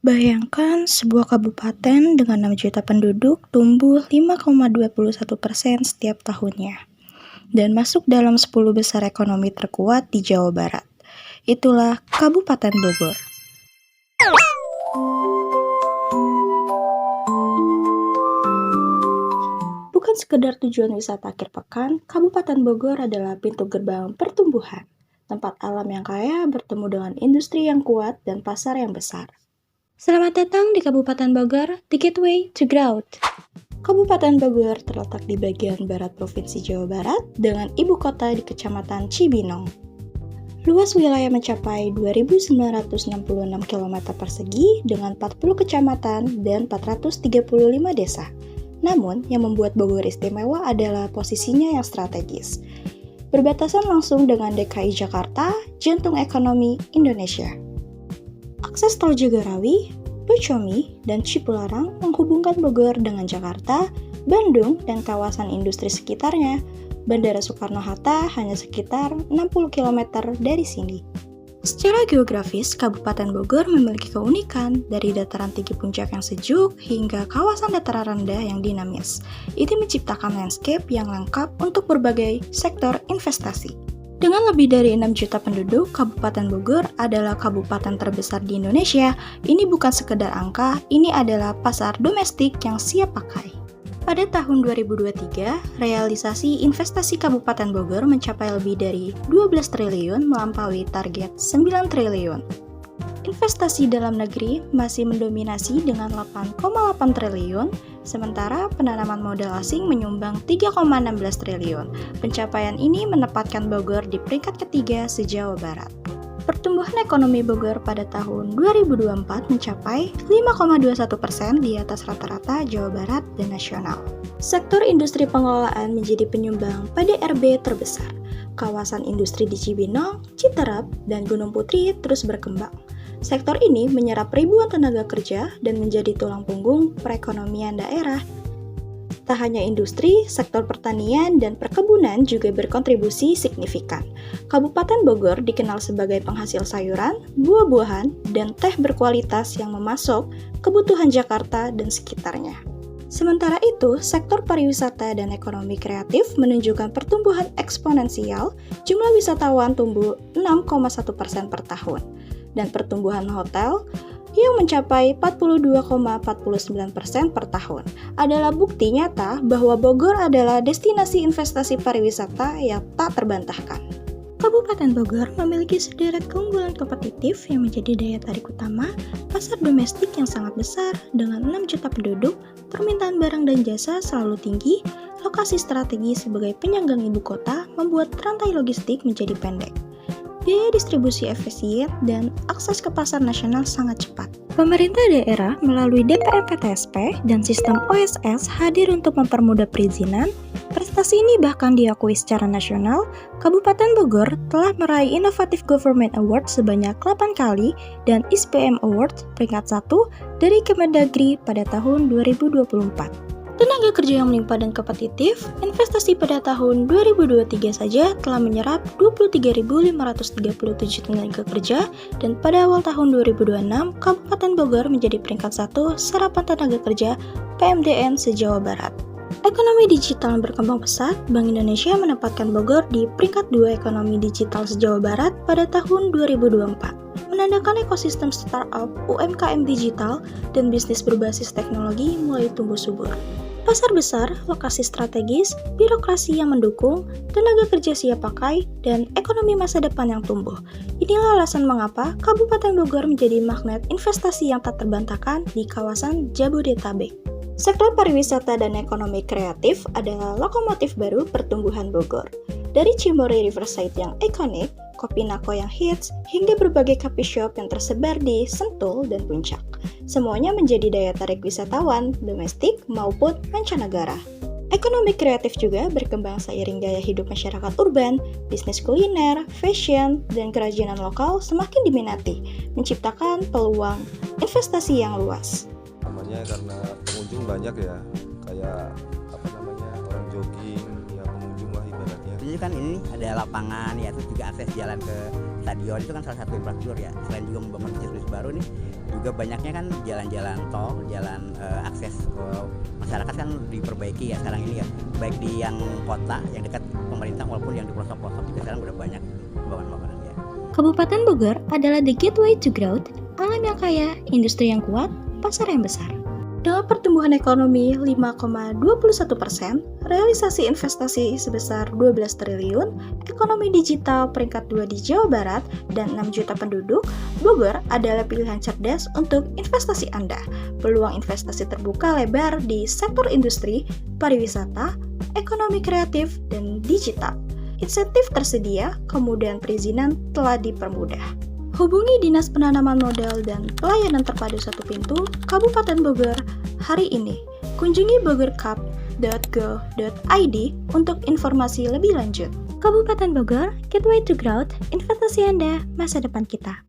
Bayangkan sebuah kabupaten dengan 6 juta penduduk tumbuh 5,21% setiap tahunnya dan masuk dalam 10 besar ekonomi terkuat di Jawa Barat. Itulah Kabupaten Bogor. Bukan sekedar tujuan wisata akhir pekan, Kabupaten Bogor adalah pintu gerbang pertumbuhan. Tempat alam yang kaya bertemu dengan industri yang kuat dan pasar yang besar. Selamat datang di Kabupaten Bogor, the gateway to growth. Kabupaten Bogor terletak di bagian barat Provinsi Jawa Barat dengan ibu kota di Kecamatan Cibinong. Luas wilayah mencapai 2.966 km persegi dengan 40 kecamatan dan 435 desa. Namun, yang membuat Bogor istimewa adalah posisinya yang strategis. Berbatasan langsung dengan DKI Jakarta, jantung ekonomi Indonesia. Akses tol Jagorawi, Bocomi, dan Cipularang menghubungkan Bogor dengan Jakarta, Bandung, dan kawasan industri sekitarnya. Bandara Soekarno-Hatta hanya sekitar 60 km dari sini. Secara geografis, Kabupaten Bogor memiliki keunikan dari dataran tinggi puncak yang sejuk hingga kawasan dataran rendah yang dinamis. Ini menciptakan landscape yang lengkap untuk berbagai sektor investasi. Dengan lebih dari 6 juta penduduk, Kabupaten Bogor adalah kabupaten terbesar di Indonesia. Ini bukan sekedar angka, ini adalah pasar domestik yang siap pakai. Pada tahun 2023, realisasi investasi Kabupaten Bogor mencapai lebih dari 12 triliun melampaui target 9 triliun. Investasi dalam negeri masih mendominasi dengan 8,8 triliun, sementara penanaman modal asing menyumbang 3,16 triliun. Pencapaian ini menempatkan Bogor di peringkat ketiga se-Jawa Barat. Pertumbuhan ekonomi Bogor pada tahun 2024 mencapai 5,21% di atas rata-rata Jawa Barat dan nasional. Sektor industri pengelolaan menjadi penyumbang PDRB terbesar. Kawasan industri di Cibinong, Citerap, dan Gunung Putri terus berkembang. Sektor ini menyerap ribuan tenaga kerja dan menjadi tulang punggung perekonomian daerah. Tak hanya industri, sektor pertanian dan perkebunan juga berkontribusi signifikan. Kabupaten Bogor dikenal sebagai penghasil sayuran, buah-buahan, dan teh berkualitas yang memasok kebutuhan Jakarta dan sekitarnya. Sementara itu, sektor pariwisata dan ekonomi kreatif menunjukkan pertumbuhan eksponensial, jumlah wisatawan tumbuh 6,1% per tahun, dan pertumbuhan hotel yang mencapai 42,49% per tahun, adalah bukti nyata bahwa Bogor adalah destinasi investasi pariwisata yang tak terbantahkan. Kabupaten Bogor memiliki sederet keunggulan kompetitif yang menjadi daya tarik utama, pasar domestik yang sangat besar dengan 6 juta penduduk, permintaan barang dan jasa selalu tinggi, lokasi strategis sebagai penyangga ibu kota membuat rantai logistik menjadi pendek. Biaya distribusi efisien dan akses ke pasar nasional sangat cepat. Pemerintah daerah melalui DPM PTSP dan sistem OSS hadir untuk mempermudah perizinan. Prestasi ini bahkan diakui secara nasional. Kabupaten Bogor telah meraih Innovative Government Award sebanyak 8 kali dan ISPM Award peringkat 1 dari Kemendagri pada tahun 2024. Tenaga kerja yang melimpah dan kompetitif, investasi pada tahun 2023 saja telah menyerap 23.537 tenaga kerja dan pada awal tahun 2026, Kabupaten Bogor menjadi peringkat 1 serapan tenaga kerja PMDN se-Jawa Barat. Ekonomi digital yang berkembang pesat, Bank Indonesia menempatkan Bogor di peringkat 2 ekonomi digital se-Jawa Barat pada tahun 2024. Menandakan ekosistem startup, UMKM digital, dan bisnis berbasis teknologi mulai tumbuh subur. Pasar besar, lokasi strategis, birokrasi yang mendukung, tenaga kerja siap pakai, dan ekonomi masa depan yang tumbuh. Inilah alasan mengapa Kabupaten Bogor menjadi magnet investasi yang tak terbantahkan di kawasan Jabodetabek. Sektor pariwisata dan ekonomi kreatif adalah lokomotif baru pertumbuhan Bogor. Dari Cimory Riverside yang ikonik, Kopi Nako yang hits, hingga berbagai coffee shop yang tersebar di Sentul dan Puncak. Semuanya menjadi daya tarik wisatawan, domestik maupun mancanegara. Ekonomi kreatif juga berkembang seiring gaya hidup masyarakat urban, bisnis kuliner, fashion, dan kerajinan lokal semakin diminati, menciptakan peluang investasi yang luas. Namanya karena pengunjung banyak ya, kayak orang jogging, ya pengunjung lah ibaratnya. Jadi kan ini ada lapangan ya, terus juga akses jalan ke stadion itu kan salah satu infrastruktur ya. Selain juga membangun bisnis baru nih, Juga banyaknya kan jalan-jalan tol, jalan akses ke masyarakat kan diperbaiki ya sekarang ini ya, baik di yang kota yang dekat pemerintah maupun yang di pelosok-pelosok juga sekarang udah banyak pembangunan ya. Kabupaten Bogor adalah the gateway to growth, alam yang kaya, industri yang kuat, pasar yang besar. Dengan pertumbuhan ekonomi 5,21%, realisasi investasi sebesar 12 triliun, ekonomi digital peringkat 2 di Jawa Barat, dan 6 juta penduduk, Bogor adalah pilihan cerdas untuk investasi Anda. Peluang investasi terbuka lebar di sektor industri, pariwisata, ekonomi kreatif, dan digital. Insentif tersedia, kemudahan perizinan telah dipermudah. Hubungi Dinas Penanaman Modal dan Pelayanan Terpadu Satu Pintu Kabupaten Bogor hari ini. Kunjungi bogorcup.go.id untuk informasi lebih lanjut. Kabupaten Bogor, gateway to growth, investasi Anda, masa depan kita.